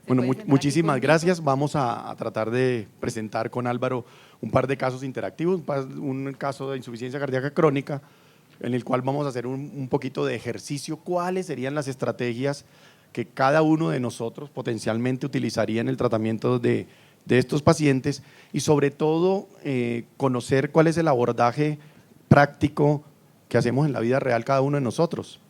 Bueno, muchísimas gracias. Vamos a tratar de presentar con Álvaro un par de casos interactivos, un caso de insuficiencia cardíaca crónica, en el cual vamos a hacer un poquito de ejercicio. ¿Cuáles serían las estrategias que cada uno de nosotros potencialmente utilizaría en el tratamiento de estos pacientes? Y sobre todo, conocer cuál es el abordaje práctico que hacemos en la vida real cada uno de nosotros.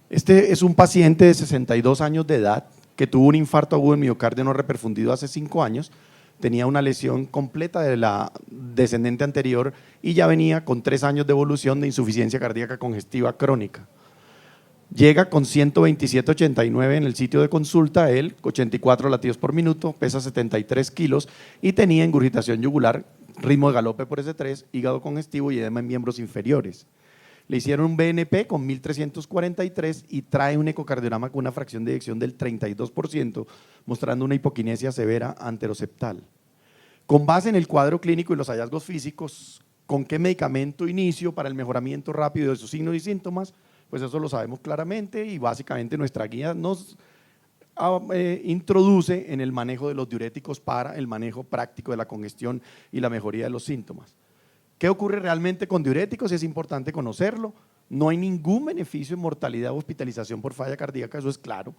Este es un paciente de 62 años de edad que tuvo un infarto agudo de miocardio no reperfundido hace 5 años, tenía una lesión completa de la descendente anterior y ya venía con 3 años de evolución de insuficiencia cardíaca congestiva crónica. Llega con 127/89 en el sitio de consulta, él 84 latidos por minuto, pesa 73 kilos y tenía ingurgitación yugular, ritmo de galope por S3, hígado congestivo y edema en miembros inferiores. Le hicieron un BNP con 1343 y trae un ecocardiograma con una fracción de eyección del 32%, mostrando una hipoquinesia severa anteroseptal. Con base en el cuadro clínico y los hallazgos físicos, ¿con qué medicamento inicio para el mejoramiento rápido de sus signos y síntomas? Pues eso lo sabemos claramente y básicamente nuestra guía nos introduce en el manejo de los diuréticos para el manejo práctico de la congestión y la mejoría de los síntomas. ¿Qué ocurre realmente con diuréticos? Es importante conocerlo. No hay ningún beneficio en mortalidad o hospitalización por falla cardíaca, eso es claro,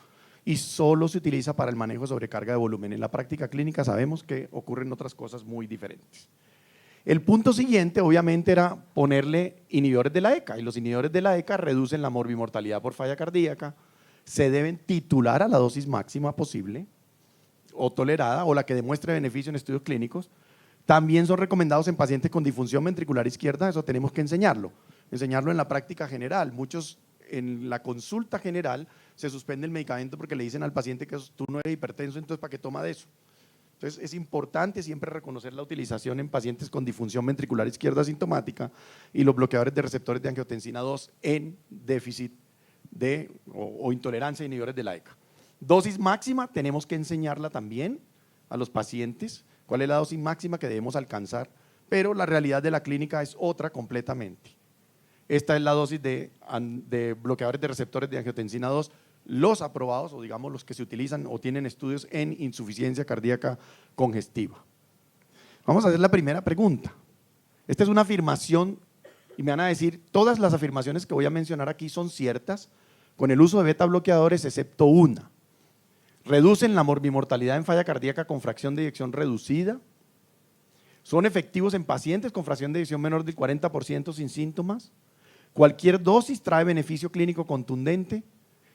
y solo se utiliza para el manejo de sobrecarga de volumen. En la práctica clínica sabemos que ocurren otras cosas muy diferentes. El punto siguiente, obviamente, era ponerle inhibidores de la ECA, y los inhibidores de la ECA reducen la morbimortalidad por falla cardíaca, se deben titular a la dosis máxima posible, o tolerada, o la que demuestre beneficio en estudios clínicos. También son recomendados en pacientes con disfunción ventricular izquierda, eso tenemos que enseñarlo en la práctica general. Muchos en la consulta general se suspende el medicamento porque le dicen al paciente que tú no eres hipertenso, entonces ¿para qué toma de eso? Entonces es importante siempre reconocer la utilización en pacientes con disfunción ventricular izquierda asintomática y los bloqueadores de receptores de angiotensina 2 en déficit o intolerancia a inhibidores de la ECA. Dosis máxima tenemos que enseñarla también a los pacientes, cuál es la dosis máxima que debemos alcanzar, pero la realidad de la clínica es otra completamente. Esta es la dosis de bloqueadores de receptores de angiotensina 2, los aprobados o digamos los que se utilizan o tienen estudios en insuficiencia cardíaca congestiva. Vamos a hacer la primera pregunta. Esta es una afirmación y me van a decir, todas las afirmaciones que voy a mencionar aquí son ciertas con el uso de beta bloqueadores excepto una. Reducen la morbimortalidad en falla cardíaca con fracción de eyección reducida, son efectivos en pacientes con fracción de eyección menor del 40% sin síntomas, cualquier dosis trae beneficio clínico contundente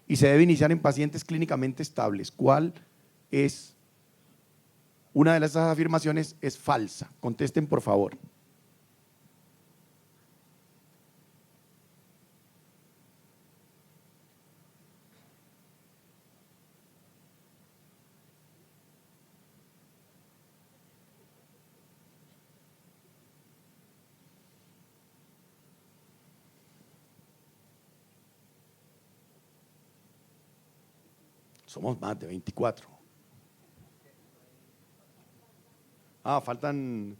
y se debe iniciar en pacientes clínicamente estables. ¿Cuál es? Una de esas afirmaciones es falsa, contesten por favor. Somos más de 24. Faltan…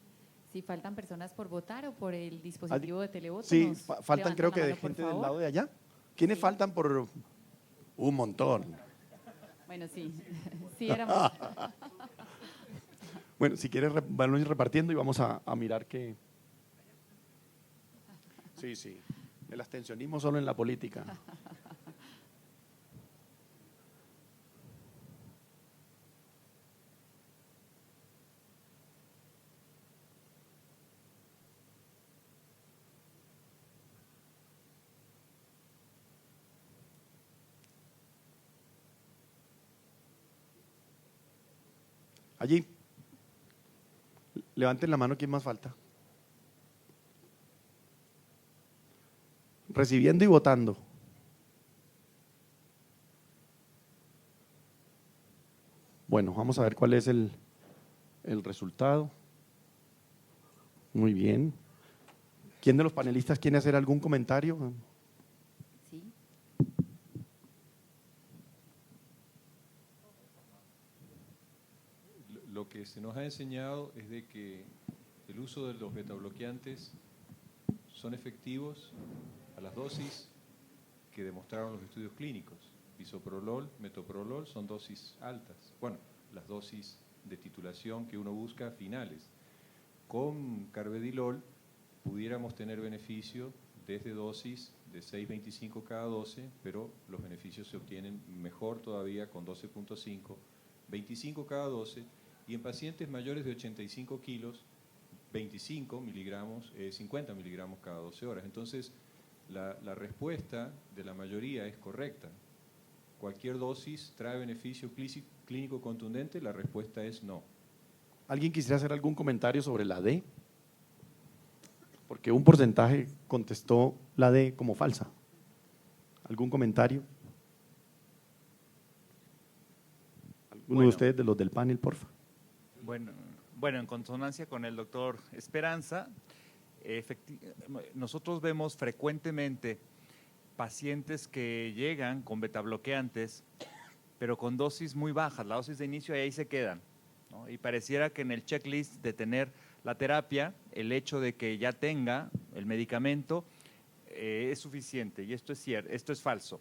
Si faltan personas por votar o por el dispositivo de televoto. Sí, faltan creo que de gente del lado de allá. ¿Quiénes faltan por un montón? Bueno, sí, sí éramos. Bueno, si quieres van a ir repartiendo y vamos a mirar qué… Sí, el abstencionismo solo en la política. Allí, levanten la mano, ¿quién más falta? Recibiendo y votando. Bueno, vamos a ver cuál es el resultado. Muy bien. ¿Quién de los panelistas quiere hacer algún comentario? Sí. Lo que se nos ha enseñado es de que el uso de los betabloqueantes son efectivos a las dosis que demostraron los estudios clínicos. bisoprolol, metoprolol son dosis altas. Bueno, las dosis de titulación que uno busca finales. Con carvedilol pudiéramos tener beneficio desde dosis de 6,25 cada 12, pero los beneficios se obtienen mejor todavía con 12,5, 25 cada 12, y en pacientes mayores de 85 kilos, 25 miligramos, 50 miligramos cada 12 horas. Entonces, la respuesta de la mayoría es correcta. ¿Cualquier dosis trae beneficio clínico contundente? La respuesta es no. ¿Alguien quisiera hacer algún comentario sobre la D? Porque un porcentaje contestó la D como falsa. ¿Algún comentario? ¿Alguno de ustedes, de los del panel, porfa? Bueno, en consonancia con el doctor Esperanza, nosotros vemos frecuentemente pacientes que llegan con betabloqueantes, pero con dosis muy bajas, la dosis de inicio y ahí se quedan, ¿no? Y pareciera que en el checklist de tener la terapia, el hecho de que ya tenga el medicamento es suficiente, y esto es cierto, esto es falso.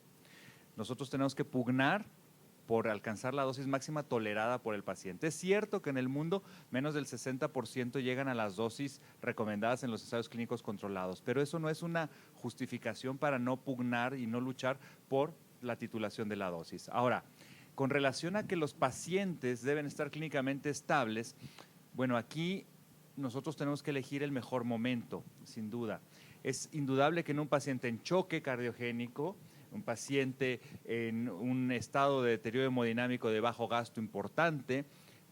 Nosotros tenemos que pugnar por alcanzar la dosis máxima tolerada por el paciente. Es cierto que en el mundo menos del 60% llegan a las dosis recomendadas en los ensayos clínicos controlados, pero eso no es una justificación para no pugnar y no luchar por la titulación de la dosis. Ahora, con relación a que los pacientes deben estar clínicamente estables, bueno, aquí nosotros tenemos que elegir el mejor momento, sin duda. Es indudable que en un paciente en choque cardiogénico, un paciente en un estado de deterioro hemodinámico de bajo gasto importante,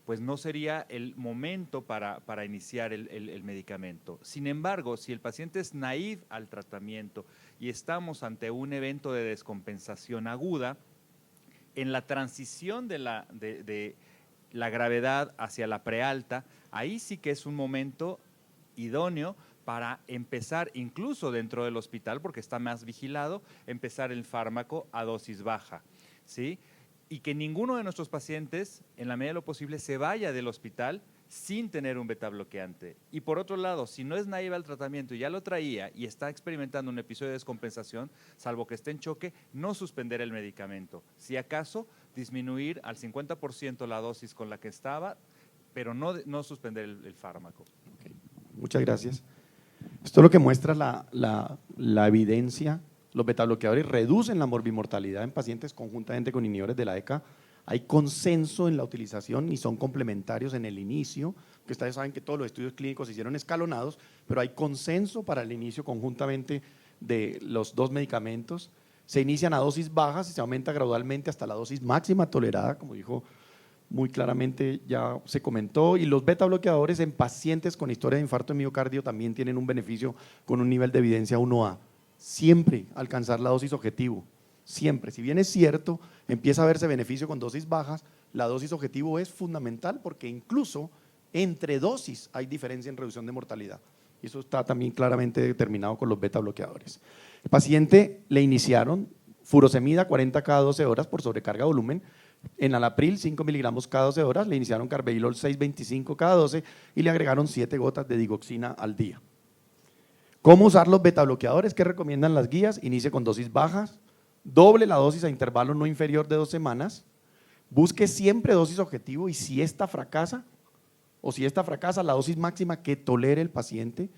pues no sería el momento para iniciar el medicamento. Sin embargo, si el paciente es naive al tratamiento y estamos ante un evento de descompensación aguda, en la transición de la gravedad hacia la prealta, ahí sí que es un momento idóneo para empezar, incluso dentro del hospital, porque está más vigilado, empezar el fármaco a dosis baja, ¿sí? Y que ninguno de nuestros pacientes, en la medida de lo posible, se vaya del hospital sin tener un betabloqueante. Y por otro lado, si no es naive al tratamiento y ya lo traía y está experimentando un episodio de descompensación, salvo que esté en choque, no suspender el medicamento. Si acaso, disminuir al 50% la dosis con la que estaba, pero no suspender el fármaco. Okay. Muchas gracias. Esto es lo que muestra la evidencia. Los betabloqueadores reducen la morbimortalidad en pacientes conjuntamente con inhibidores de la ECA. Hay consenso en la utilización y son complementarios en el inicio, que ustedes saben que todos los estudios clínicos se hicieron escalonados, pero hay consenso para el inicio conjuntamente de los dos medicamentos. Se inician a dosis bajas y se aumenta gradualmente hasta la dosis máxima tolerada, como dijo muy claramente, ya se comentó, y los beta bloqueadores en pacientes con historia de infarto de miocardio también tienen un beneficio con un nivel de evidencia 1A. Siempre alcanzar la dosis objetivo, siempre. Si bien es cierto, empieza a verse beneficio con dosis bajas, la dosis objetivo es fundamental porque incluso entre dosis hay diferencia en reducción de mortalidad. Y eso está también claramente determinado con los beta bloqueadores. El paciente le iniciaron furosemida 40 cada 12 horas por sobrecarga de volumen. En alapril 5 miligramos cada 12 horas, le iniciaron carvedilol 6,25 cada 12 y le agregaron 7 gotas de digoxina al día. ¿Cómo usar los betabloqueadores? ¿Qué recomiendan las guías? Inicie con dosis bajas, doble la dosis a intervalo no inferior de 2 semanas, busque siempre dosis objetivo y si esta fracasa, la dosis máxima que tolere el paciente,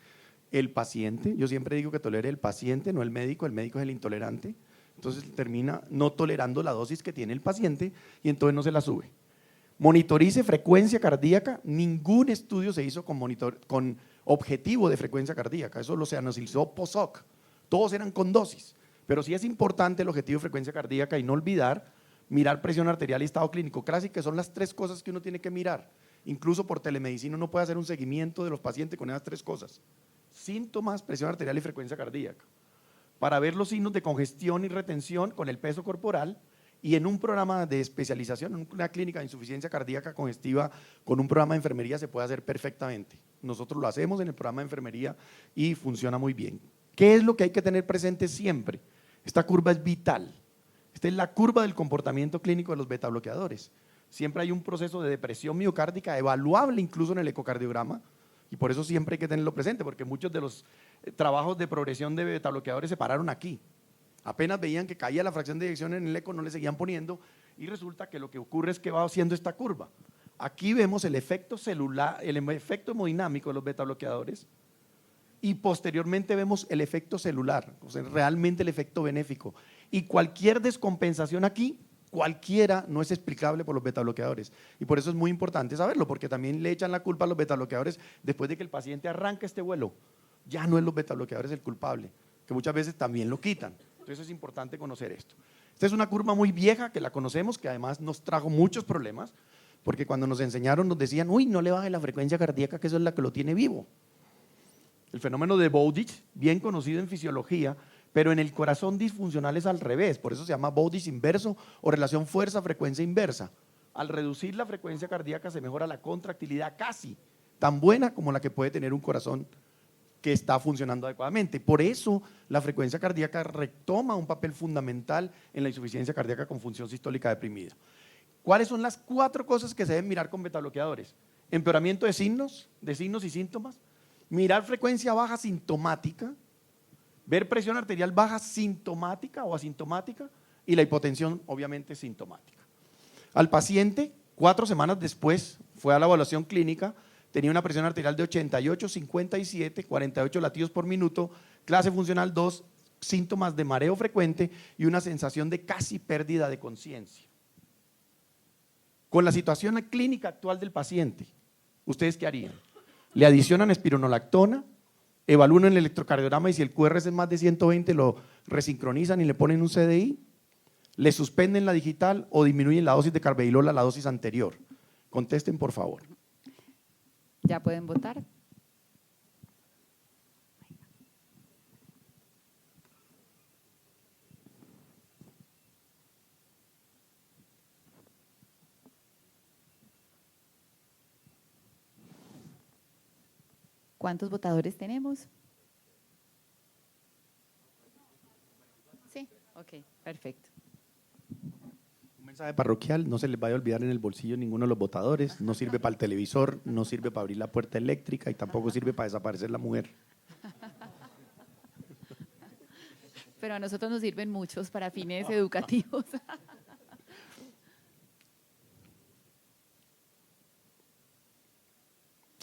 yo siempre digo que tolere el paciente, no el médico es el intolerante. Entonces termina no tolerando la dosis que tiene el paciente y entonces no se la sube. Monitorice frecuencia cardíaca, ningún estudio se hizo con objetivo de frecuencia cardíaca, eso se analizó post-hoc, todos eran con dosis, pero sí es importante el objetivo de frecuencia cardíaca y no olvidar mirar presión arterial y estado clínico clásico, que son las 3 cosas que uno tiene que mirar. Incluso por telemedicina uno puede hacer un seguimiento de los pacientes con esas 3 cosas: síntomas, presión arterial y frecuencia cardíaca, para ver los signos de congestión y retención con el peso corporal, y en un programa de especialización, en una clínica de insuficiencia cardíaca congestiva, con un programa de enfermería se puede hacer perfectamente. Nosotros lo hacemos en el programa de enfermería y funciona muy bien. ¿Qué es lo que hay que tener presente siempre? Esta curva es vital. Esta es la curva del comportamiento clínico de los betabloqueadores. Siempre hay un proceso de depresión miocárdica evaluable incluso en el ecocardiograma, y por eso siempre hay que tenerlo presente, porque muchos de los trabajos de progresión de betabloqueadores se pararon aquí. Apenas veían que caía la fracción de eyección en el eco, no le seguían poniendo y resulta que lo que ocurre es que va haciendo esta curva. Aquí vemos el efecto celular, el efecto hemodinámico de los betabloqueadores y posteriormente vemos el efecto celular, o sea, realmente el efecto benéfico. Y cualquier descompensación aquí, cualquiera, no es explicable por los betabloqueadores. Y por eso es muy importante saberlo, porque también le echan la culpa a los betabloqueadores después de que el paciente arranca este vuelo. Ya no es los betabloqueadores el culpable, que muchas veces también lo quitan. Entonces es importante conocer esto. Esta es una curva muy vieja que la conocemos, que además nos trajo muchos problemas, porque cuando nos enseñaron nos decían, uy, no le baje la frecuencia cardíaca, que eso es la que lo tiene vivo. El fenómeno de Bowditch, bien conocido en fisiología, pero en el corazón disfuncional es al revés, por eso se llama Bowditch inverso o relación fuerza-frecuencia inversa. Al reducir la frecuencia cardíaca se mejora la contractilidad casi tan buena como la que puede tener un corazón que está funcionando adecuadamente. Por eso la frecuencia cardíaca retoma un papel fundamental en la insuficiencia cardíaca con función sistólica deprimida. ¿Cuáles son las 4 cosas que se deben mirar con betabloqueadores? Empeoramiento de signos y síntomas, mirar frecuencia baja sintomática, ver presión arterial baja sintomática o asintomática y la hipotensión obviamente sintomática. Al paciente, 4 semanas después, fue a la evaluación clínica, tenía una presión arterial de 88/57, 48 latidos por minuto, clase funcional 2, síntomas de mareo frecuente y una sensación de casi pérdida de conciencia. Con la situación clínica actual del paciente, ¿ustedes qué harían? Le adicionan espironolactona, evalúan el electrocardiograma y si el QRS es más de 120 lo resincronizan y le ponen un CDI, le suspenden la digital o disminuyen la dosis de carvedilol a la dosis anterior. Contesten por favor. Ya pueden votar. ¿Cuántos votadores tenemos? Sí, ok, perfecto. Un mensaje parroquial, no se les vaya a olvidar en el bolsillo ninguno de los votadores, no sirve para el televisor, no sirve para abrir la puerta eléctrica y tampoco sirve para desaparecer la mujer. Pero a nosotros nos sirven muchos para fines educativos.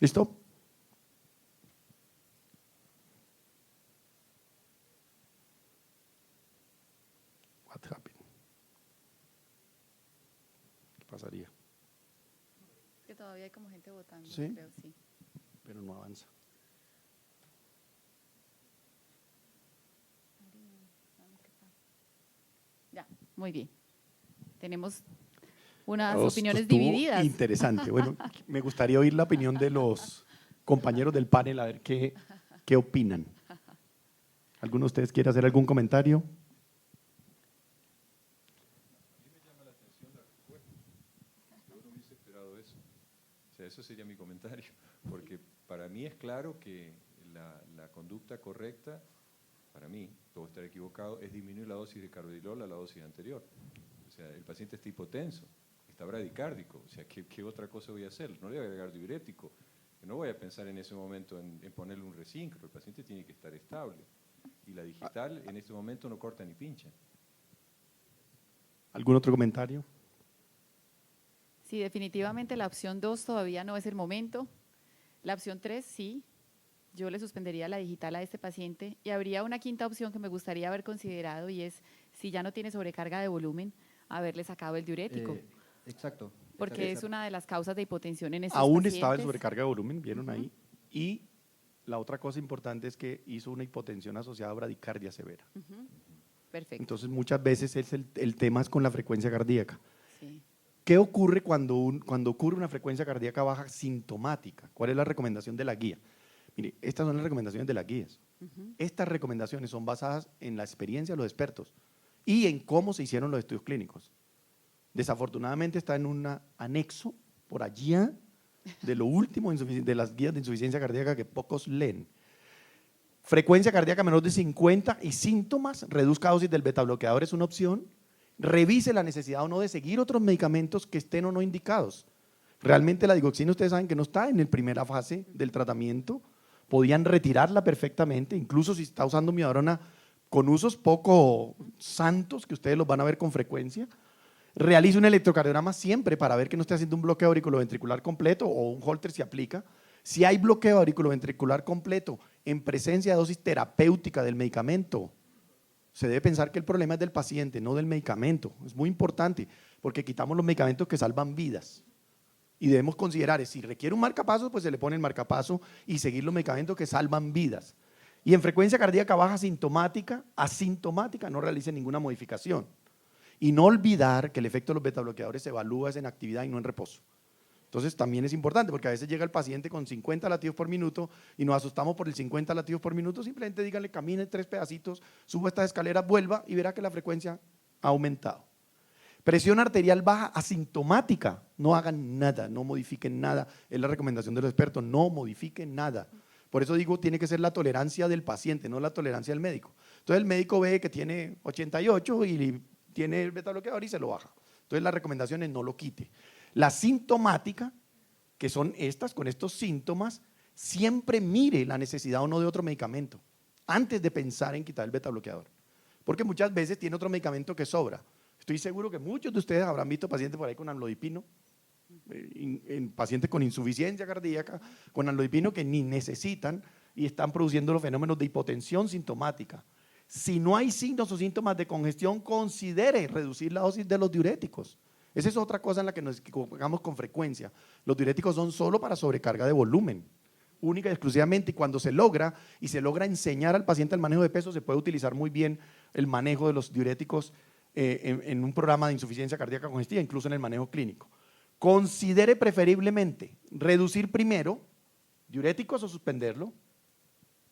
¿Listo? What happened? ¿Qué pasaría? Que todavía hay como gente votando, ¿Sí? creo, sí. Pero no avanza. Ya, muy bien. Tenemos unas Estuvo opiniones divididas. Interesante. Bueno, me gustaría oír la opinión de los compañeros del panel, a ver qué opinan. ¿Alguno de ustedes quiere hacer algún comentario? O sea, eso sería mi comentario, porque para mí es claro que la conducta correcta, para mí, puedo estar equivocado, es disminuir la dosis de carvedilol a la dosis anterior. O sea, el paciente está hipotenso, está bradicárdico, o sea, ¿qué otra cosa voy a hacer? No le voy a agregar diurético, no voy a pensar en ese momento en ponerle un resincro, el paciente tiene que estar estable. Y la digital en este momento no corta ni pincha. ¿Algún otro comentario? Sí, definitivamente la opción 2 todavía no es el momento. La opción 3, sí, yo le suspendería la digital a este paciente y habría una quinta opción que me gustaría haber considerado y es, si ya no tiene sobrecarga de volumen, haberle sacado el diurético. Exacto. Porque es una de las causas de hipotensión en estos Aún pacientes. estaba en sobrecarga de volumen, vieron ahí. Y la otra cosa importante es que hizo una hipotensión asociada a bradicardia severa. Perfecto. Entonces muchas veces el tema es con la frecuencia cardíaca. Sí. ¿Qué ocurre cuando ocurre una frecuencia cardíaca baja sintomática? ¿Cuál es la recomendación de la guía? Mire, estas son las recomendaciones de las guías. Estas recomendaciones son basadas en la experiencia de los expertos y en cómo se hicieron los estudios clínicos. Desafortunadamente está en un anexo por allá de lo último de las guías de insuficiencia cardíaca que pocos leen. Frecuencia cardíaca menor de 50 y síntomas, reduzca dosis del betabloqueador es una opción. Revise la necesidad o no de seguir otros medicamentos que estén o no indicados. Realmente la digoxina, ustedes saben que no está en la primera fase del tratamiento, podían retirarla perfectamente, incluso si está usando miodarona con usos poco santos, que ustedes los van a ver con frecuencia. Realice un electrocardiograma siempre para ver que no esté haciendo un bloqueo auriculoventricular completo o un Holter si aplica. Si hay bloqueo auriculoventricular completo en presencia de dosis terapéutica del medicamento, se debe pensar que el problema es del paciente, no del medicamento. Es muy importante porque quitamos los medicamentos que salvan vidas. Y debemos considerar, si requiere un marcapasos, pues se le pone el marcapaso y seguir los medicamentos que salvan vidas. Y en frecuencia cardíaca baja asintomática, no realice ninguna modificación. Y no olvidar que el efecto de los betabloqueadores se evalúa en actividad y no en reposo. Entonces también es importante porque a veces llega el paciente con 50 latidos por minuto y nos asustamos por el 50 latidos por minuto, simplemente díganle camine 3 pedacitos, suba estas escaleras, vuelva y verá que la frecuencia ha aumentado. Presión arterial baja asintomática, no hagan nada, no modifiquen nada, es la recomendación de los expertos, no modifiquen nada. Por eso digo, tiene que ser la tolerancia del paciente, no la tolerancia del médico. Entonces el médico ve que tiene 88 y tiene el betabloqueador y se lo baja. Entonces la recomendación es no lo quite. La sintomática, que son estas, con estos síntomas, siempre mire la necesidad o no de otro medicamento antes de pensar en quitar el betabloqueador. Porque muchas veces tiene otro medicamento que sobra. Estoy seguro que muchos de ustedes habrán visto pacientes por ahí con amlodipino, en pacientes con insuficiencia cardíaca, con amlodipino que ni necesitan y están produciendo los fenómenos de hipotensión sintomática. Si no hay signos o síntomas de congestión, considere reducir la dosis de los diuréticos. Esa es otra cosa en la que nos equivocamos con frecuencia. Los diuréticos son solo para sobrecarga de volumen, única y exclusivamente, y cuando se logra enseñar al paciente el manejo de peso, se puede utilizar muy bien el manejo de los diuréticos en un programa de insuficiencia cardíaca congestiva, incluso en el manejo clínico. Considere preferiblemente reducir primero diuréticos o suspenderlo,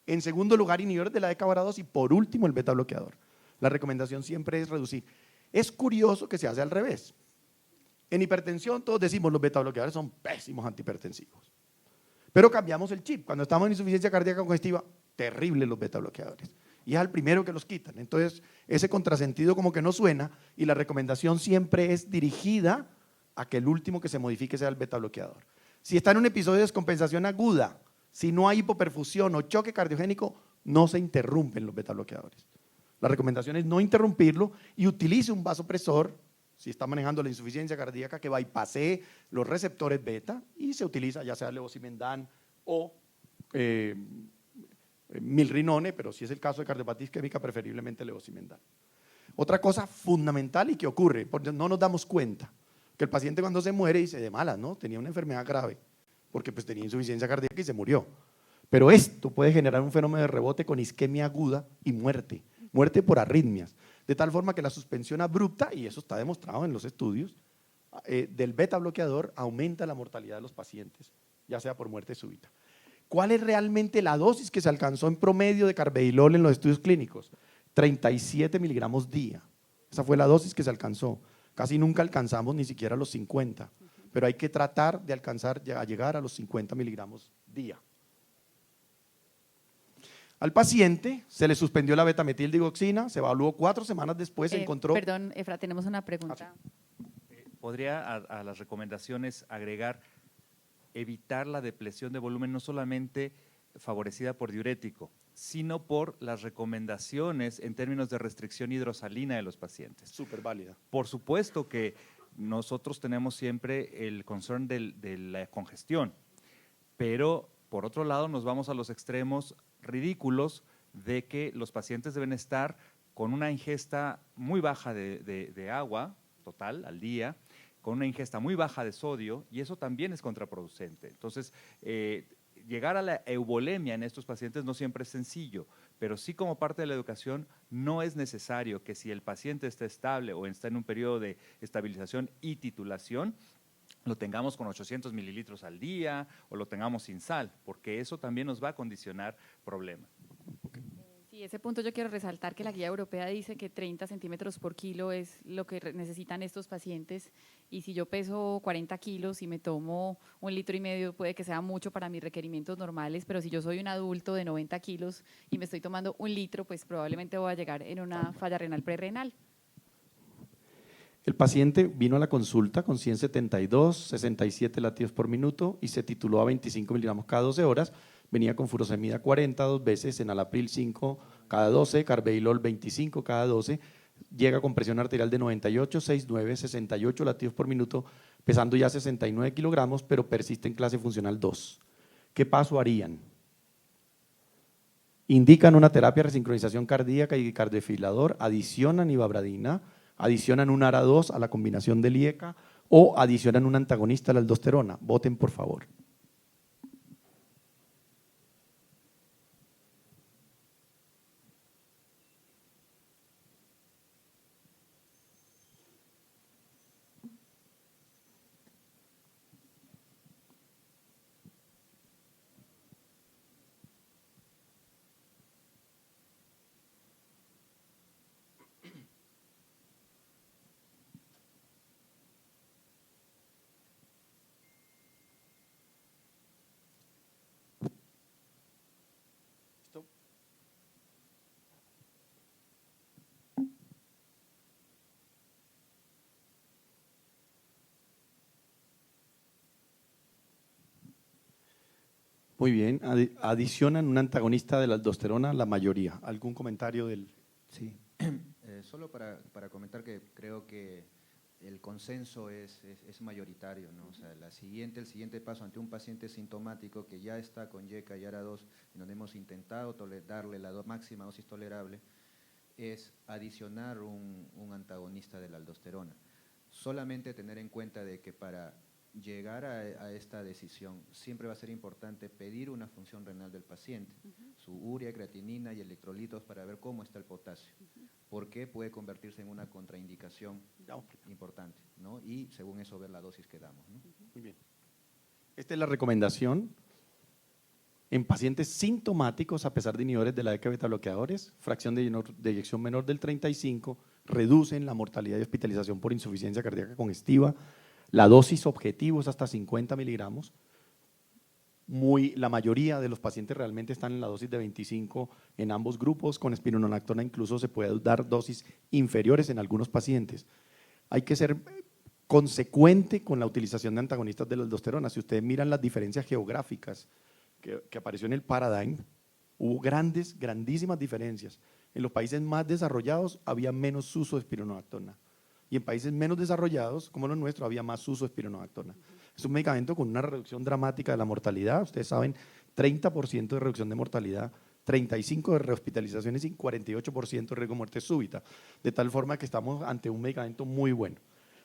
en segundo lugar inhibidores de la DKBR2 y por último el beta bloqueador. La recomendación siempre es reducir. Es curioso que se hace al revés. En hipertensión todos decimos los beta bloqueadores son pésimos antihipertensivos, pero cambiamos el chip. Cuando estamos en insuficiencia cardíaca congestiva, terribles los beta bloqueadores. Y es al primero que los quitan. Entonces, ese contrasentido como que no suena y la recomendación siempre es dirigida a que el último que se modifique sea el beta bloqueador. Si está en un episodio de descompensación aguda, si no hay hipoperfusión o choque cardiogénico, no se interrumpen los beta bloqueadores. La recomendación es no interrumpirlo y utilice un vasopresor, si está manejando la insuficiencia cardíaca, que bypassee los receptores beta y se utiliza ya sea levosimendan o milrinone, pero si es el caso de cardiopatía isquémica, preferiblemente levosimendan. Otra cosa fundamental y que ocurre, porque no nos damos cuenta, que el paciente cuando se muere dice de malas, ¿no? Tenía una enfermedad grave, porque pues tenía insuficiencia cardíaca y se murió. Pero esto puede generar un fenómeno de rebote con isquemia aguda y muerte por arritmias, de tal forma que la suspensión abrupta, y eso está demostrado en los estudios, del beta bloqueador aumenta la mortalidad de los pacientes, ya sea por muerte súbita. ¿Cuál es realmente la dosis que se alcanzó en promedio de carvedilol en los estudios clínicos? 37 miligramos día. Esa fue la dosis que se alcanzó. Casi nunca alcanzamos ni siquiera los 50, pero hay que tratar de alcanzar a llegar a los 50 miligramos día. Al paciente se le suspendió la betametildigoxina, se evaluó 4 semanas después, se encontró… Perdón, Efra, tenemos una pregunta. ¿Podría a las recomendaciones agregar evitar la depresión de volumen no solamente favorecida por diurético, sino por las recomendaciones en términos de restricción hidrosalina de los pacientes? Súper válida. Por supuesto que nosotros tenemos siempre el concern de la congestión, pero por otro lado nos vamos a los extremos ridículos de que los pacientes deben estar con una ingesta muy baja de agua total al día, con una ingesta muy baja de sodio, y eso también es contraproducente. Entonces, llegar a la eubolemia en estos pacientes no siempre es sencillo, pero sí como parte de la educación no es necesario que si el paciente está estable o está en un periodo de estabilización y titulación, lo tengamos con 800 mililitros al día o lo tengamos sin sal, porque eso también nos va a condicionar problemas. Sí, ese punto yo quiero resaltar que la guía europea dice que 30 centímetros por kilo es lo que necesitan estos pacientes, y si yo peso 40 kilos y me tomo 1,5 litros, puede que sea mucho para mis requerimientos normales, pero si yo soy un adulto de 90 kilos y me estoy tomando 1 litro, pues probablemente voy a llegar en una falla renal prerrenal. El paciente vino a la consulta con 172, 67 latidos por minuto y se tituló a 25 miligramos cada 12 horas. venía con furosemida 40 2 veces, enalapril 5 cada 12, carvedilol 25 cada 12, llega con presión arterial de 98, 69, 68 latidos por minuto, pesando ya 69 kilogramos, pero persiste en clase funcional 2. ¿Qué paso harían? Indican una terapia de resincronización cardíaca y cardiofibrilador, adicionan ivabradina, adicionan un ARA2 a la combinación del IECA o adicionan un antagonista a la aldosterona. Voten, por favor. Muy bien, adicionan un antagonista de la aldosterona, la mayoría. ¿Algún comentario del...? Sí, solo para comentar que creo que el consenso es mayoritario, ¿no? O sea, el siguiente paso ante un paciente sintomático que ya está con YECA y ARA2, en donde hemos intentado darle la máxima dosis tolerable, es adicionar un antagonista de la aldosterona. Solamente tener en cuenta de que para llegar a esta decisión siempre va a ser importante pedir una función renal del paciente, su urea, creatinina y electrolitos para ver cómo está el potasio, porque puede convertirse en una contraindicación importante, ¿no? Y según eso ver la dosis que damos, ¿no? Muy bien. Esta es la recomendación en pacientes sintomáticos a pesar de inhibidores de la ECA beta bloqueadores, fracción de eyección menor del 35, reducen la mortalidad y hospitalización por insuficiencia cardíaca congestiva. La dosis objetivo es hasta 50 miligramos. La mayoría de los pacientes realmente están en la dosis de 25 en ambos grupos. Con espironolactona incluso se puede dar dosis inferiores en algunos pacientes. Hay que ser consecuente con la utilización de antagonistas de la aldosterona. Si ustedes miran las diferencias geográficas que apareció en el Paradigm, hubo grandísimas diferencias. En los países más desarrollados había menos uso de espironolactona. Y en países menos desarrollados, como los nuestros, había más uso de espironolactona. Es un medicamento con una reducción dramática de la mortalidad, ustedes saben, 30% de reducción de mortalidad, 35% de rehospitalizaciones y 48% de riesgo de muerte súbita, de tal forma que estamos ante un medicamento muy bueno.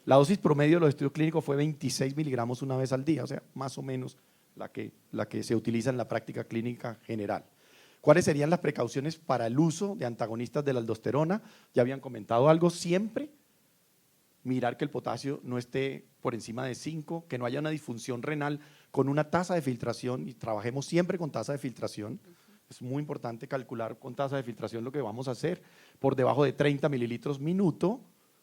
La dosis promedio de los estudios clínicos fue 26 miligramos una vez al día, o sea, más o menos la que se utiliza en la práctica clínica general. ¿Cuáles serían las precauciones para el uso de antagonistas de la aldosterona? Ya habían comentado algo, siempre mirar que el potasio no esté por encima de 5, que no haya una disfunción renal con una tasa de filtración, y trabajemos siempre con tasa de filtración. Es muy importante calcular con tasa de filtración lo que vamos a hacer, por debajo de 30 mililitros minuto,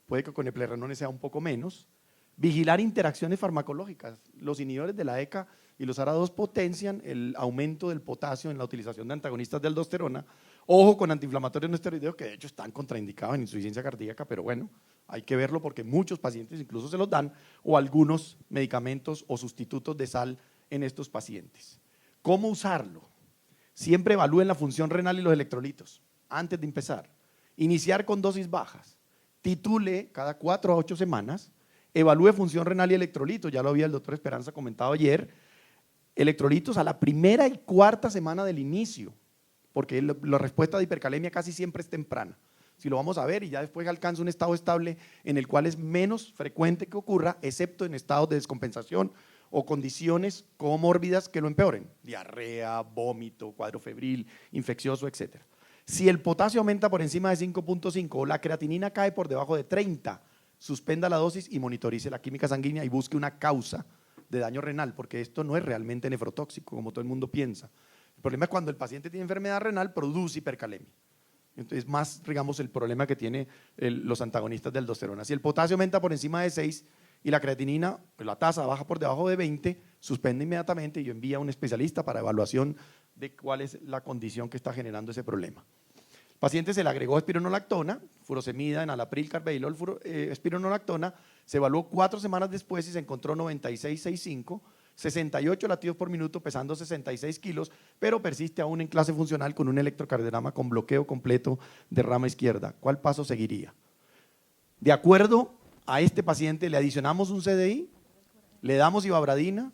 puede que con eplerenone sea un poco menos. Vigilar interacciones farmacológicas, los inhibidores de la ECA y los ARA2 potencian el aumento del potasio en la utilización de antagonistas de aldosterona. Ojo con antiinflamatorios no esteroideos que de hecho están contraindicados en insuficiencia cardíaca, pero bueno, hay que verlo porque muchos pacientes incluso se los dan, o algunos medicamentos o sustitutos de sal en estos pacientes. ¿Cómo usarlo? Siempre evalúen la función renal y los electrolitos antes de empezar. Iniciar con dosis bajas, titule cada 4 a 8 semanas, evalúe función renal y electrolitos, ya lo había el doctor Esperanza comentado ayer, electrolitos a la primera y cuarta semana del inicio, porque la respuesta de hipercalemia casi siempre es temprana. Si lo vamos a ver y ya después alcanza un estado estable en el cual es menos frecuente que ocurra, excepto en estados de descompensación o condiciones comórbidas que lo empeoren, diarrea, vómito, cuadro febril, infeccioso, etc. Si el potasio aumenta por encima de 5.5 o la creatinina cae por debajo de 30, suspenda la dosis y monitorice la química sanguínea y busque una causa de daño renal, porque esto no es realmente nefrotóxico, como todo el mundo piensa. El problema es cuando el paciente tiene enfermedad renal, produce hipercalemia. Entonces, más, digamos, el problema que tiene los antagonistas de aldosterona. Si el potasio aumenta por encima de 6 y la creatinina, pues la tasa baja por debajo de 20, suspende inmediatamente y envía a un especialista para evaluación de cuál es la condición que está generando ese problema. El paciente se le agregó espironolactona, furosemida, enalapril, carvedilol, espironolactona, se evaluó 4 semanas después y se encontró 96.65 68 latidos por minuto, pesando 66 kilos, pero persiste aún en clase funcional con un electrocardiograma con bloqueo completo de rama izquierda. ¿Cuál paso seguiría? De acuerdo a este paciente, le adicionamos un CDI, le damos ivabradina,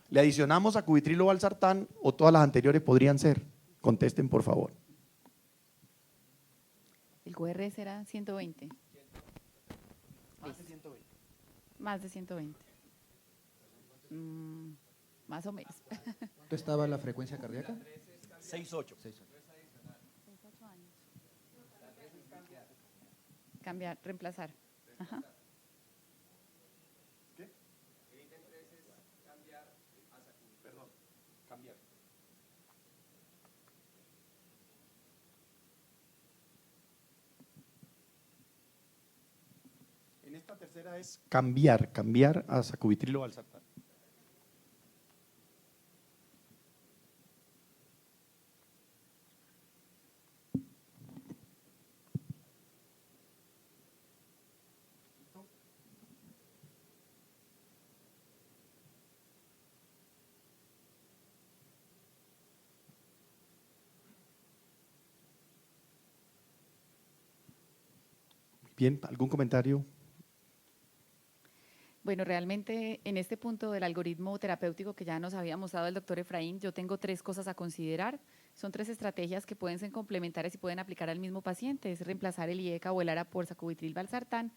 le adicionamos sacubitril o valsartán, o todas las anteriores podrían ser. Contesten, por favor. El QRS era 120. Más de 120. Más de 120. Más o menos. ¿Cuánto estaba la frecuencia cardíaca? 6.8. 6. Cambiar, reemplazar. Ajá. Cambiar. En esta tercera es cambiar a sacubitril o valsartán. Bien, ¿algún comentario? Bueno, realmente en este punto del algoritmo terapéutico que ya nos había mostrado el doctor Efraín, yo tengo 3 cosas a considerar. Son 3 estrategias que pueden ser complementarias y pueden aplicar al mismo paciente. Es reemplazar el IECA o el ARA por sacubitril valsartán,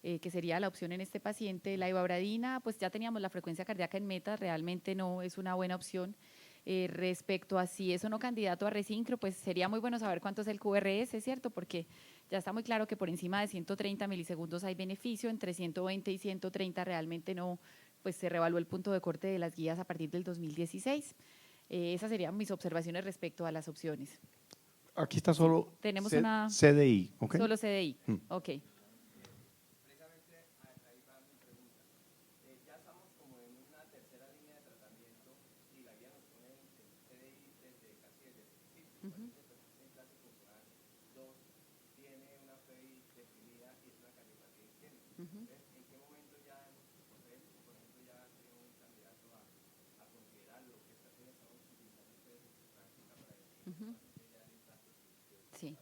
que sería la opción en este paciente. La ivabradina, pues ya teníamos la frecuencia cardíaca en meta, realmente no es una buena opción. Respecto a si es o no candidato a resincro, pues sería muy bueno saber cuánto es el QRS, ¿cierto? Porque ya está muy claro que por encima de 130 milisegundos hay beneficio, entre 120 y 130 realmente no, pues se revaluó el punto de corte de las guías a partir del 2016. Esas serían mis observaciones respecto a las opciones. Aquí está solo Tenemos una… CDI, ¿ok? Solo CDI, ok. Sí.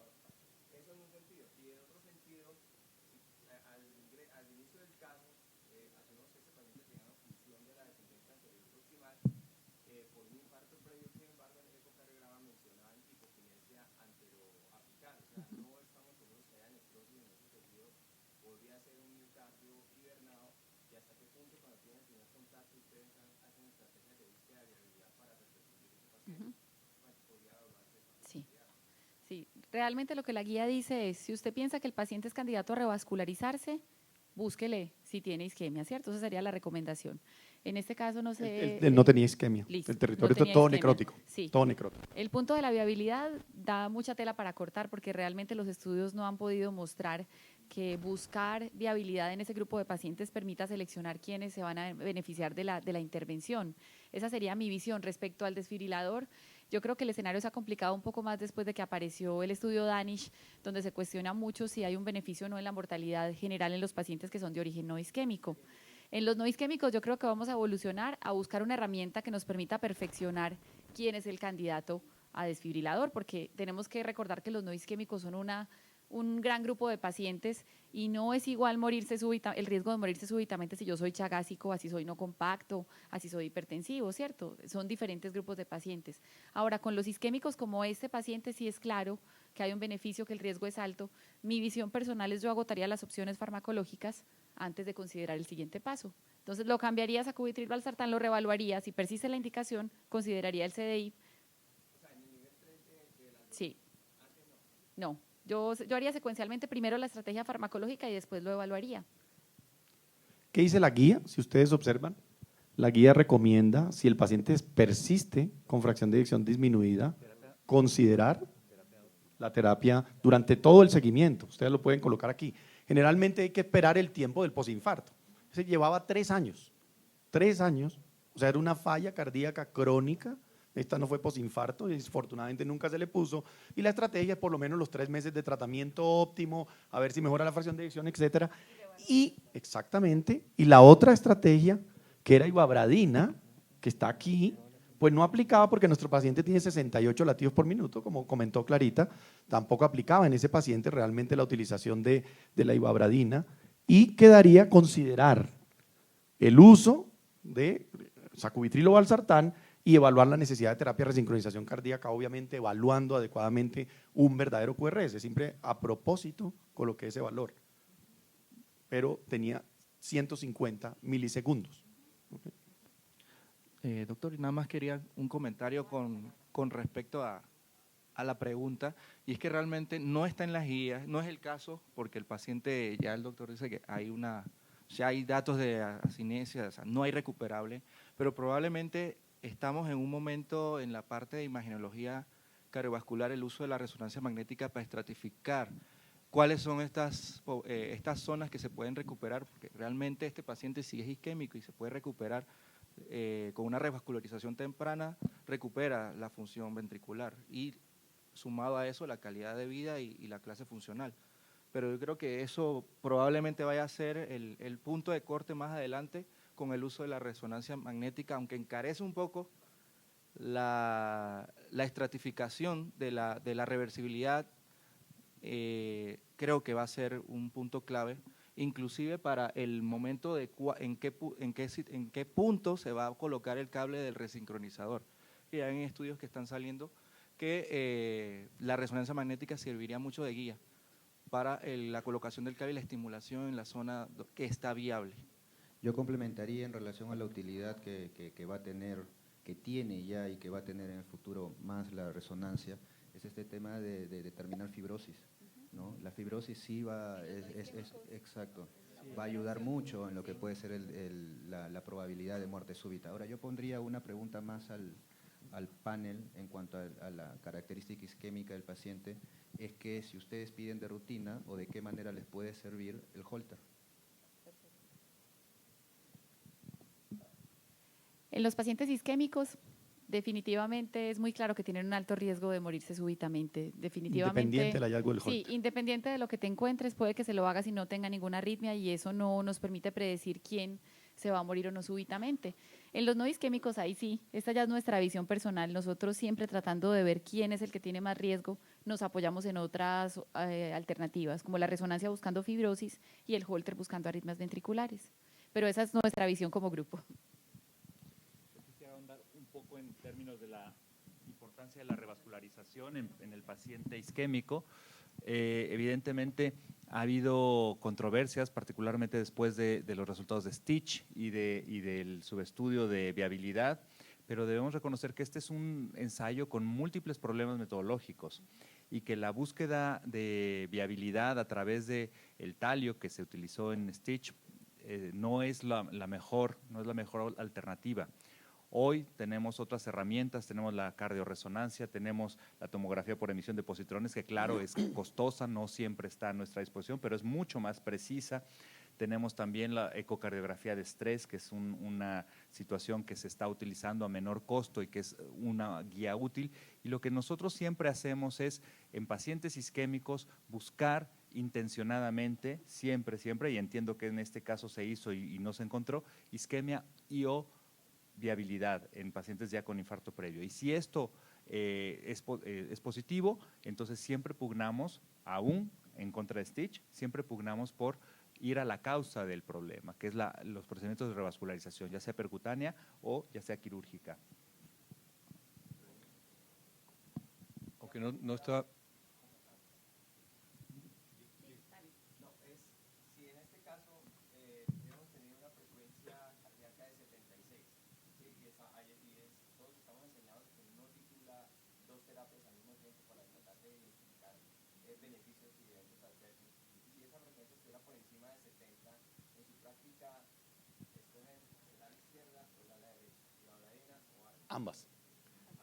Sí. Sí, realmente lo que la guía dice es, si usted piensa que el paciente es candidato a revascularizarse, búsquele si tiene isquemia, ¿cierto? Esa sería la recomendación. En este caso no sé… Él no tenía isquemia. Listo, El territorio no está tenía todo isquemia. necrótico. Sí. Todo necrótico. El punto de la viabilidad da mucha tela para cortar porque realmente los estudios no han podido mostrar que buscar viabilidad en ese grupo de pacientes permita seleccionar quiénes se van a beneficiar de la intervención. Esa sería mi visión respecto al desfibrilador. Yo creo que el escenario se ha complicado un poco más después de que apareció el estudio Danish, donde se cuestiona mucho si hay un beneficio o no en la mortalidad general en los pacientes que son de origen no isquémico. En los no isquémicos yo creo que vamos a evolucionar a buscar una herramienta que nos permita perfeccionar quién es el candidato a desfibrilador, porque tenemos que recordar que los no isquémicos son un gran grupo de pacientes y no es igual morirse el riesgo de morirse súbitamente si yo soy chagásico, así soy no compacto, así soy hipertensivo, ¿cierto? Son diferentes grupos de pacientes. Ahora, con los isquémicos como este paciente sí es claro que hay un beneficio, que el riesgo es alto. Mi visión personal es yo agotaría las opciones farmacológicas antes de considerar el siguiente paso. Entonces lo cambiaría a sacubitril valsartán, lo reevaluaría, si persiste la indicación, consideraría el CDI. Sí. No. Yo haría secuencialmente primero la estrategia farmacológica y después lo evaluaría. ¿Qué dice la guía? Si ustedes observan, la guía recomienda, si el paciente persiste con fracción de eyección disminuida, considerar la terapia durante todo el seguimiento. Ustedes lo pueden colocar aquí. Generalmente hay que esperar el tiempo del posinfarto. Se llevaba 3 años. 3 años. O sea, era una falla cardíaca crónica. Esta no fue posinfarto y desafortunadamente nunca se le puso. Y la estrategia es por lo menos los 3 meses de tratamiento óptimo, a ver si mejora la fracción de eyección, etcétera. Y exactamente. Y la otra estrategia, que era ivabradina, que está aquí, pues no aplicaba porque nuestro paciente tiene 68 latidos por minuto, como comentó Clarita, tampoco aplicaba en ese paciente realmente la utilización de la ivabradina y quedaría considerar el uso de sacubitril o valsartán y evaluar la necesidad de terapia de resincronización cardíaca, obviamente evaluando adecuadamente un verdadero QRS, siempre a propósito coloqué ese valor, pero tenía 150 milisegundos. ¿Okay? Doctor, y nada más quería un comentario con respecto a la pregunta, y es que realmente no está en las guías, no es el caso, porque el paciente, ya el doctor dice que ya hay datos de asinesia, o sea, no hay recuperable, pero probablemente estamos en un momento en la parte de imagenología cardiovascular, el uso de la resonancia magnética para estratificar cuáles son estas zonas que se pueden recuperar, porque realmente este paciente si es isquémico y se puede recuperar con una revascularización temprana, recupera la función ventricular y sumado a eso la calidad de vida y la clase funcional. Pero yo creo que eso probablemente vaya a ser el punto de corte más adelante con el uso de la resonancia magnética, aunque encarece un poco la estratificación de la reversibilidad, creo que va a ser un punto clave, inclusive para el momento de en qué punto se va a colocar el cable del resincronizador. Que ya hay estudios que están saliendo que la resonancia magnética serviría mucho de guía para la colocación del cable y la estimulación en la zona que está viable. Yo complementaría en relación a la utilidad que va a tener, que tiene ya y que va a tener en el futuro más la resonancia, es este tema de determinar fibrosis, ¿no? La fibrosis sí exacto, va a ayudar mucho en lo que puede ser la probabilidad de muerte súbita. Ahora, yo pondría una pregunta más al panel en cuanto a la característica isquémica del paciente, es que si ustedes piden de rutina o de qué manera les puede servir el Holter. En los pacientes isquémicos, definitivamente es muy claro que tienen un alto riesgo de morirse súbitamente. Definitivamente. Independiente del hallazgo del Sí, Holter. independiente de lo que te encuentres, puede que se lo hagas y no tenga ninguna arritmia y eso no nos permite predecir quién se va a morir o no súbitamente. En los no isquémicos, ahí sí, esta ya es nuestra visión personal. Nosotros siempre tratando de ver quién es el que tiene más riesgo, nos apoyamos en otras alternativas, como la resonancia buscando fibrosis y el Holter buscando arritmias ventriculares. Pero esa es nuestra visión como grupo. Un poco en términos de la importancia de la revascularización en el paciente isquémico. Evidentemente ha habido controversias, particularmente después de los resultados de Stitch y del subestudio de viabilidad, pero debemos reconocer que este es un ensayo con múltiples problemas metodológicos y que la búsqueda de viabilidad a través del talio que se utilizó en Stitch no es la mejor alternativa. Hoy tenemos otras herramientas, tenemos la cardioresonancia, tenemos la tomografía por emisión de positrones, que claro es costosa, no siempre está a nuestra disposición, pero es mucho más precisa. Tenemos también la ecocardiografía de estrés, que es una situación que se está utilizando a menor costo y que es una guía útil. Y lo que nosotros siempre hacemos es, en pacientes isquémicos, buscar intencionadamente, siempre, y entiendo que en este caso se hizo y no se encontró, isquemia y o viabilidad en pacientes ya con infarto previo. Y si esto es positivo, entonces siempre pugnamos, aún en contra de Stitch, siempre pugnamos por ir a la causa del problema, que es los procedimientos de revascularización, ya sea percutánea o ya sea quirúrgica. Aunque no está…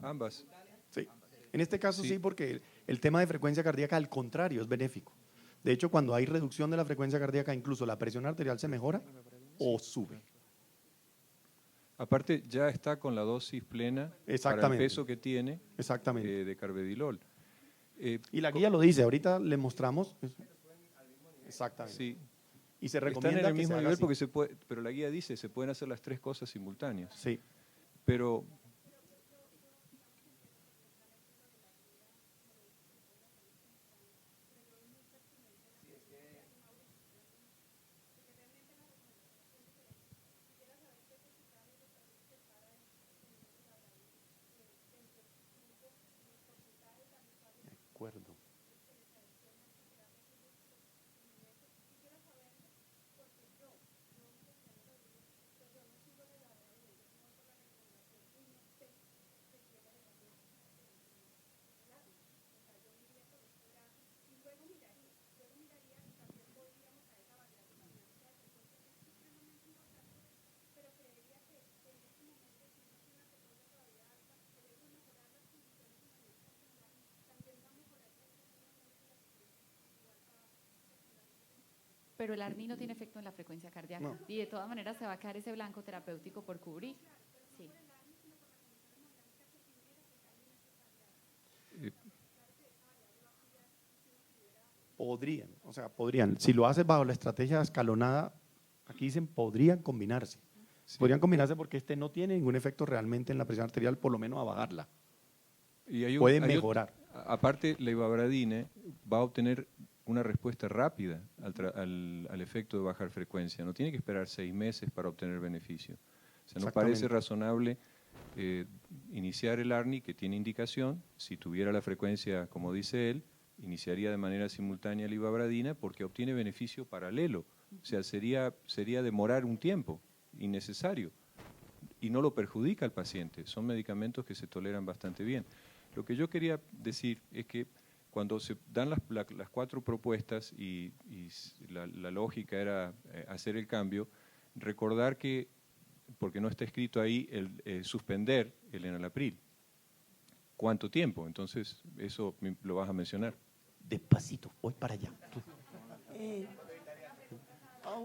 Ambas. Sí. En este caso sí, porque el tema de frecuencia cardíaca al contrario es benéfico. De hecho, cuando hay reducción de la frecuencia cardíaca, incluso la presión arterial se mejora o sube. Aparte, ya está con la dosis plena para el peso que tiene de carvedilol. Y la guía lo dice, ahorita le mostramos. Exactamente. Sí. Y se recomienda están en el que mismo se haga nivel así. porque se puede, pero la guía dice se pueden hacer las tres cosas simultáneas. Sí. Pero Acuerdo. Pero el ARNI no tiene efecto en la frecuencia cardíaca. No. Y de todas maneras se va a quedar ese blanco terapéutico por cubrir. Sí. Podrían, o sea, podrían. Si lo haces bajo la estrategia escalonada, aquí dicen podrían combinarse. sí. Podrían combinarse porque este no tiene ningún efecto realmente en la presión arterial, por lo menos a bajarla. Y Puede hay mejorar. Aparte, la ivabradine va a obtener una respuesta rápida al efecto de bajar frecuencia. No tiene que esperar 6 meses para obtener beneficio. O sea, nos parece Exactamente. razonable iniciar el ARNI, que tiene indicación. Si tuviera la frecuencia, como dice él, iniciaría de manera simultánea la ivabradina porque obtiene beneficio paralelo. O sea, sería demorar un tiempo innecesario y no lo perjudica al paciente. Son medicamentos que se toleran bastante bien. Lo que yo quería decir es que cuando se dan las 4 propuestas y la lógica era hacer el cambio, recordar que, porque no está escrito ahí, suspender el enalapril. ¿Cuánto tiempo? Entonces, eso lo vas a mencionar. Despacito, voy para allá.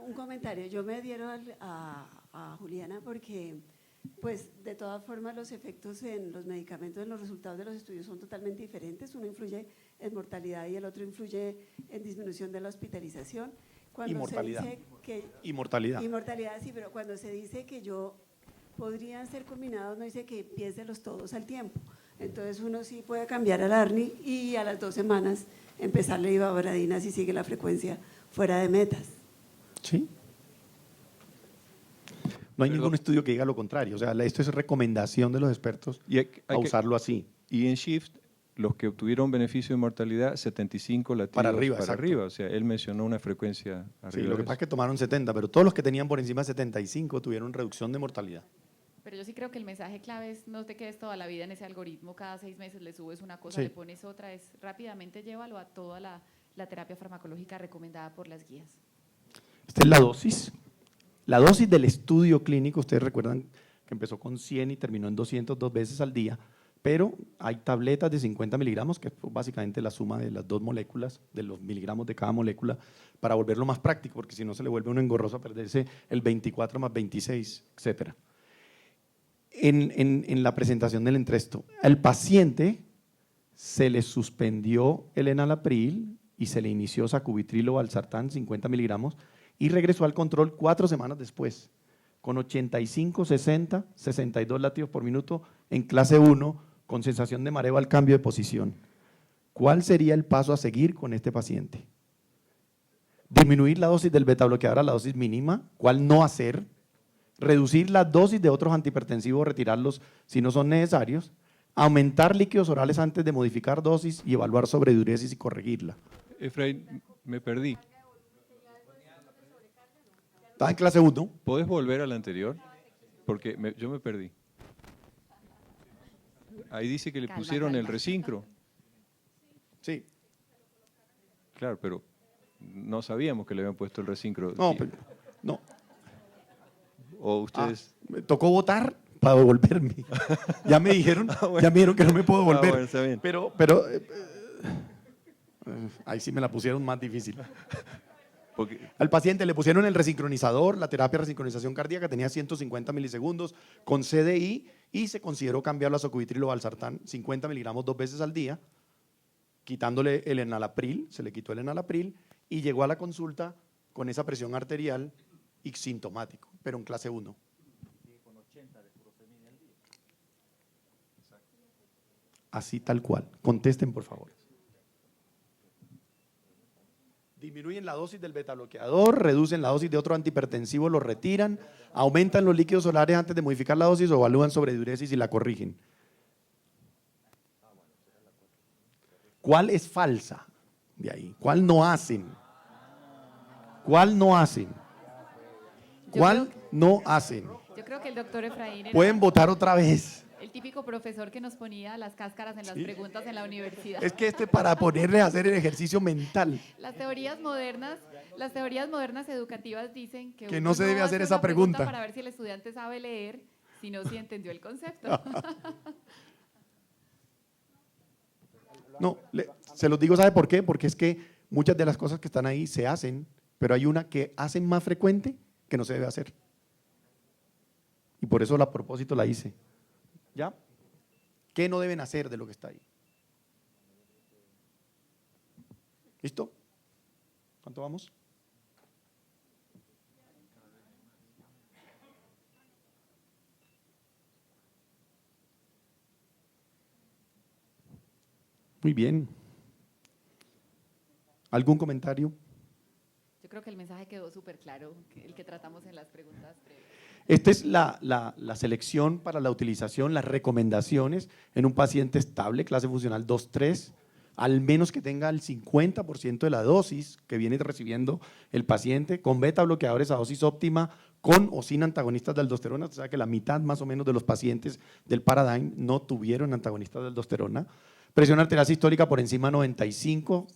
Un comentario. Yo me adhiero a Juliana porque, pues, de todas formas, los efectos en los medicamentos, en los resultados de los estudios son totalmente diferentes. Uno influye en mortalidad y el otro influye en disminución de la hospitalización. Cuando Y mortalidad. Se dice que, Y mortalidad. y mortalidad, sí, pero cuando se dice que podrían ser combinados, no dice que empiécelos todos al tiempo. Entonces uno sí puede cambiar al ARNI y a las 2 semanas empezarle ivabradina si sigue la frecuencia fuera de metas. Sí. No hay Perdón. ningún estudio que diga lo contrario. O sea, esto es recomendación de los expertos Y a usarlo así. Y en SHIFT, los que obtuvieron beneficio de mortalidad, 75 latidos Para arriba, exacto. O sea, él mencionó una frecuencia arriba. Sí, lo de que pasa es eso. que tomaron 70, pero todos los que tenían por encima de 75 tuvieron reducción de mortalidad. Pero yo sí creo que el mensaje clave es no te quedes toda la vida en ese algoritmo, cada 6 meses le subes una cosa, Sí. le pones otra, es rápidamente llévalo a toda la terapia farmacológica recomendada por las guías. Esta es la dosis. La dosis del estudio clínico, ustedes recuerdan que empezó con 100 y terminó en 202 veces al día, pero hay tabletas de 50 miligramos, que es básicamente la suma de las 2 moléculas, de los miligramos de cada molécula, para volverlo más práctico, porque si no se le vuelve uno engorroso a perderse el 24 más 26, etcétera. En la presentación del entresto, al paciente se le suspendió el enalapril y se le inició sacubitril o valsartán 50 miligramos y regresó al control 4 semanas después, con 85, 60, 62 latidos por minuto en clase 1, con sensación de mareo al cambio de posición. ¿Cuál sería el paso a seguir con este paciente? Disminuir la dosis del betabloqueador a la dosis mínima, ¿cuál no hacer? Reducir la dosis de otros antihipertensivos, retirarlos si no son necesarios, aumentar líquidos orales antes de modificar dosis y evaluar sobrediuresis y corregirla. Efraín, me perdí. Está en clase 1. ¿Podés volver al anterior? Porque yo me perdí. Ahí dice que le Calma, pusieron el calma. resincro. Sí. Claro, pero no sabíamos que le habían puesto el resincro. No, Sí. pero, no. O ustedes… Me tocó votar para devolverme. Ya me dijeron, ya me dijeron que no me puedo volver. bueno, está bien. Pero ahí sí me la pusieron más difícil. Porque, Al paciente le pusieron el resincronizador, la terapia de resincronización cardíaca tenía 150 milisegundos con CDI y se consideró cambiarlo a sacubitril o valsartán 50 miligramos 2 veces al día, quitándole el enalapril, se le quitó el enalapril y llegó a la consulta con esa presión arterial y sintomático, pero en clase 1. así tal cual. Contesten, por favor. Disminuyen la dosis del betabloqueador, reducen la dosis de otro antihipertensivo, lo retiran, aumentan los líquidos solares antes de modificar la dosis o evalúan sobrediuresis y la corrigen. ¿Cuál es falsa de ahí? ¿Cuál no hacen? ¿Cuál no hacen? ¿Cuál no hacen? Yo creo que el doctor Efraín era Pueden votar otra vez. el típico profesor que nos ponía las cáscaras en las preguntas en la universidad. Es que para ponerles a hacer el ejercicio mental. Las teorías modernas educativas dicen que Que uno no se debe hacer esa una pregunta pregunta. para ver si el estudiante sabe leer, sino si entendió el concepto. No, se los digo, ¿sabe por qué? Porque es que muchas de las cosas que están ahí se hacen, pero hay una que hacen más frecuente que no se debe hacer. Y por eso a propósito la hice. ¿Ya? ¿Qué no deben hacer de lo que está ahí? ¿Listo? ¿Cuánto vamos? Muy bien. ¿Algún comentario? Yo creo que el mensaje quedó súper claro, el que tratamos en las preguntas previas. Esta es la selección para la utilización, las recomendaciones en un paciente estable, clase funcional 2-3, al menos que tenga el 50% de la dosis que viene recibiendo el paciente, con beta bloqueadores a dosis óptima, con o sin antagonistas de aldosterona. O sea que la mitad más o menos de los pacientes del Paradigm no tuvieron antagonistas de aldosterona. Presión arterial sistólica por encima de 95,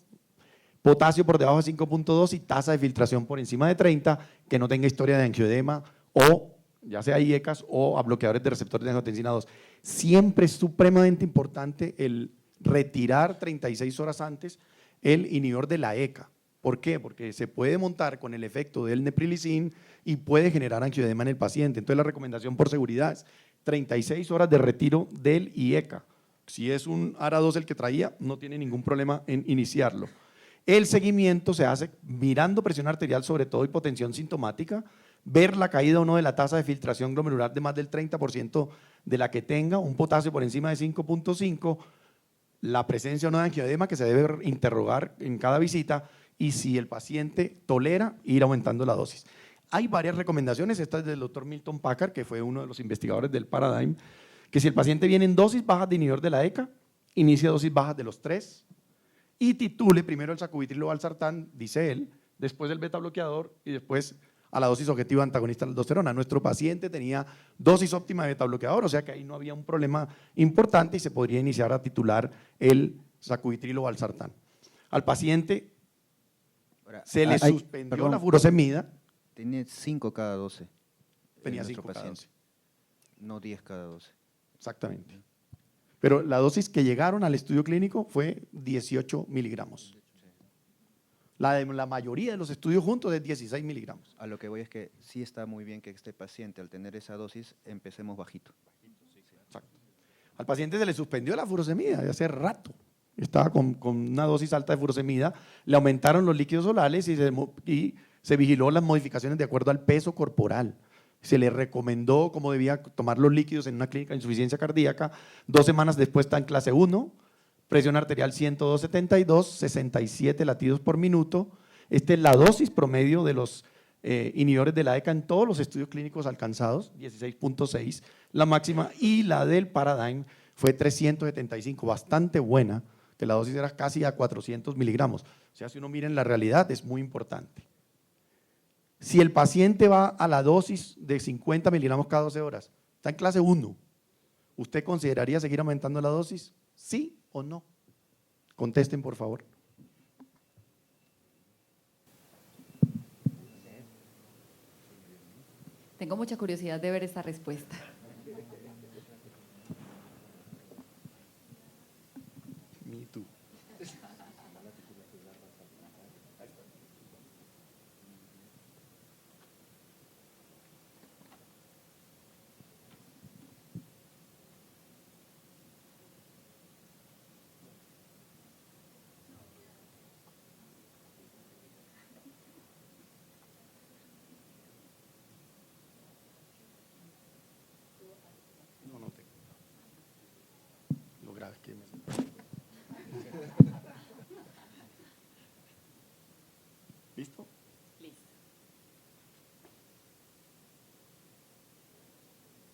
potasio por debajo de 5.2 y tasa de filtración por encima de 30, que no tenga historia de angioedema o ya sea IECAS o a bloqueadores de receptores de angiotensina 2. Siempre es supremamente importante el retirar 36 horas antes el inhibidor de la ECA. ¿Por qué? Porque se puede montar con el efecto del neprilicin y puede generar angioedema en el paciente. Entonces la recomendación por seguridad es 36 horas de retiro del IECA. Si es un ARA2 el que traía, no tiene ningún problema en iniciarlo. El seguimiento se hace mirando presión arterial, sobre todo hipotensión sintomática, ver la caída o no de la tasa de filtración glomerular de más del 30% de la que tenga, un potasio por encima de 5.5, la presencia o no de angioedema que se debe interrogar en cada visita y si el paciente tolera ir aumentando la dosis. Hay varias recomendaciones, esta es del doctor Milton Packard, que fue uno de los investigadores del Paradigm, que si el paciente viene en dosis bajas de inhibidor de la ECA, inicie dosis bajas de los 3 y titule primero el sacubitril o valsartán, dice él, después el beta bloqueador y después a la dosis objetiva antagonista de aldosterona. Nuestro paciente tenía dosis óptima de beta bloqueador, o sea que ahí no había un problema importante y se podría iniciar a titular el sacubitril o valsartán. Al paciente Ahora, se le suspendió la furosemida. Tiene 5 cada 12. Tenía nuestro 5 cada paciente, 12. no 10 cada 12. Exactamente. Pero la dosis que llegaron al estudio clínico fue 18 miligramos. La mayoría de los estudios juntos es 16 miligramos. A lo que voy es que sí está muy bien que este paciente, al tener esa dosis, empecemos bajito. Exacto. Al paciente se le suspendió la furosemida de hace rato. Estaba con una dosis alta de furosemida, le aumentaron los líquidos orales y se vigiló las modificaciones de acuerdo al peso corporal. Se le recomendó cómo debía tomar los líquidos en una clínica de insuficiencia cardíaca. 2 semanas después está en clase 1, presión arterial 102/72, 67 latidos por minuto. Esta es la dosis promedio de los inhibidores de la ECA en todos los estudios clínicos alcanzados, 16.6 la máxima, y la del Paradigm fue 375, bastante buena, que la dosis era casi a 400 miligramos. O sea, si uno mira en la realidad, es muy importante. Si el paciente va a la dosis de 50 miligramos cada 12 horas, está en clase 1, ¿usted consideraría seguir aumentando la dosis? ¿Sí o no? Contesten, por favor. Tengo mucha curiosidad de ver esta respuesta. Me too. ¿Listo? Listo.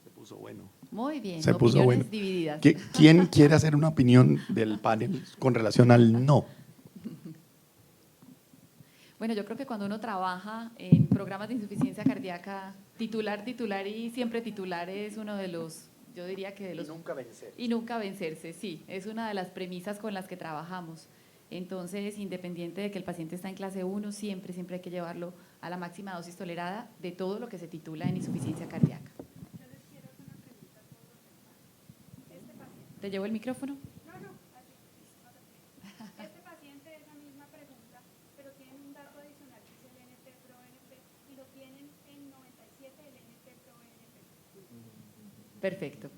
Se puso bueno. Muy bien, Se puso opiniones bueno. divididas. ¿Quién quiere hacer una opinión del panel con relación al no? Bueno, yo creo que cuando uno trabaja en programas de insuficiencia cardíaca, titular y siempre titular es uno de los, yo diría que de los… nunca vencer. Y nunca vencerse, sí, es una de las premisas con las que trabajamos. Entonces, independiente de que el paciente está en clase 1, siempre hay que llevarlo a la máxima dosis tolerada de todo lo que se titula en insuficiencia cardíaca. ¿Te llevo el micrófono? Este paciente es la misma pregunta, pero tienen un dato adicional que es el NT-proBNP y lo tienen en 97 el NT-proBNP. Perfecto.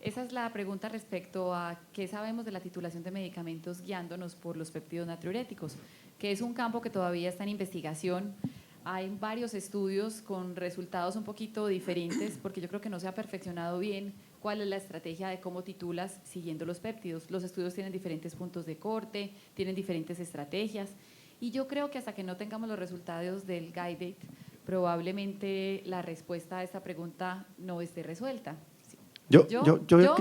Esa es la pregunta respecto a qué sabemos de la titulación de medicamentos guiándonos por los péptidos natriuréticos, que es un campo que todavía está en investigación. Hay varios estudios con resultados un poquito diferentes porque yo creo que no se ha perfeccionado bien cuál es la estrategia de cómo titulas siguiendo los péptidos. Los estudios tienen diferentes puntos de corte, tienen diferentes estrategias y yo creo que hasta que no tengamos los resultados del GUIDE, probablemente la respuesta a esta pregunta no esté resuelta. Yo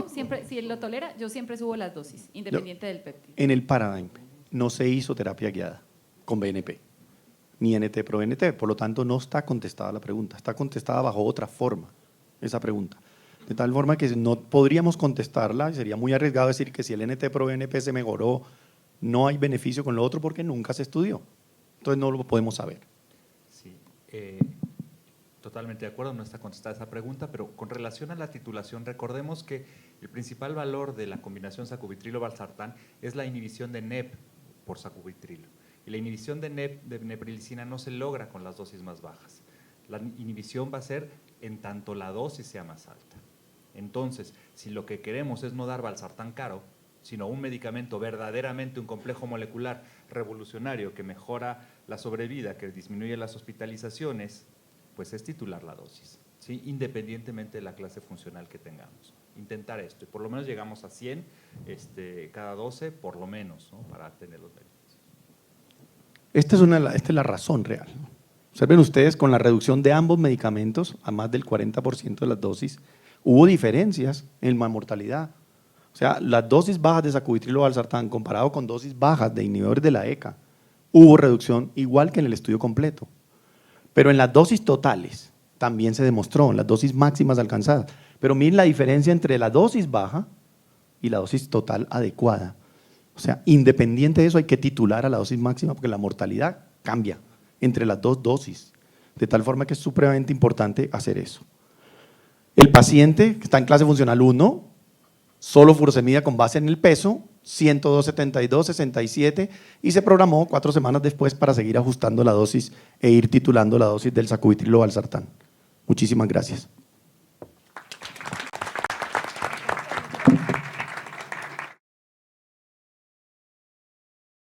siempre, si él lo tolera, yo siempre subo las dosis, independiente del péptido. En el Paradigm no se hizo terapia guiada con BNP, ni NT-proBNP, por lo tanto no está contestada la pregunta, está contestada bajo otra forma esa pregunta. De tal forma que no podríamos contestarla y sería muy arriesgado decir que si el NT-proBNP se mejoró, no hay beneficio con lo otro porque nunca se estudió. Entonces no lo podemos saber. Sí, totalmente de acuerdo, no está contestada esa pregunta, pero con relación a la titulación, recordemos que el principal valor de la combinación sacubitrilo-valsartán es la inhibición de NEP por sacubitrilo. Y la inhibición de NEP, de neprilicina, no se logra con las dosis más bajas. La inhibición va a ser en tanto la dosis sea más alta. Entonces, si lo que queremos es no dar valsartán caro, sino un medicamento verdaderamente, un complejo molecular revolucionario que mejora la sobrevida, que disminuye las hospitalizaciones, pues es titular la dosis, ¿sí? Independientemente de la clase funcional que tengamos. Intentar esto, y por lo menos llegamos a 100 cada 12, por lo menos, ¿no? Para tener los beneficios. Esta es la razón real. Observen ustedes, con la reducción de ambos medicamentos a más del 40% de las dosis, hubo diferencias en la mortalidad. O sea, las dosis bajas de sacubitrilo/valsartán comparado con dosis bajas de inhibidores de la ECA, hubo reducción igual que en el estudio completo. Pero en las dosis totales también se demostró, en las dosis máximas alcanzadas. Pero miren la diferencia entre la dosis baja y la dosis total adecuada. O sea, independiente de eso hay que titular a la dosis máxima porque la mortalidad cambia entre las dos dosis. De tal forma que es supremamente importante hacer eso. El paciente que está en clase funcional 1, solo furosemida con base en el peso, 102/72, 67, y se programó 4 semanas después para seguir ajustando la dosis e ir titulando la dosis del sacubitrilo/valsartán. Muchísimas gracias.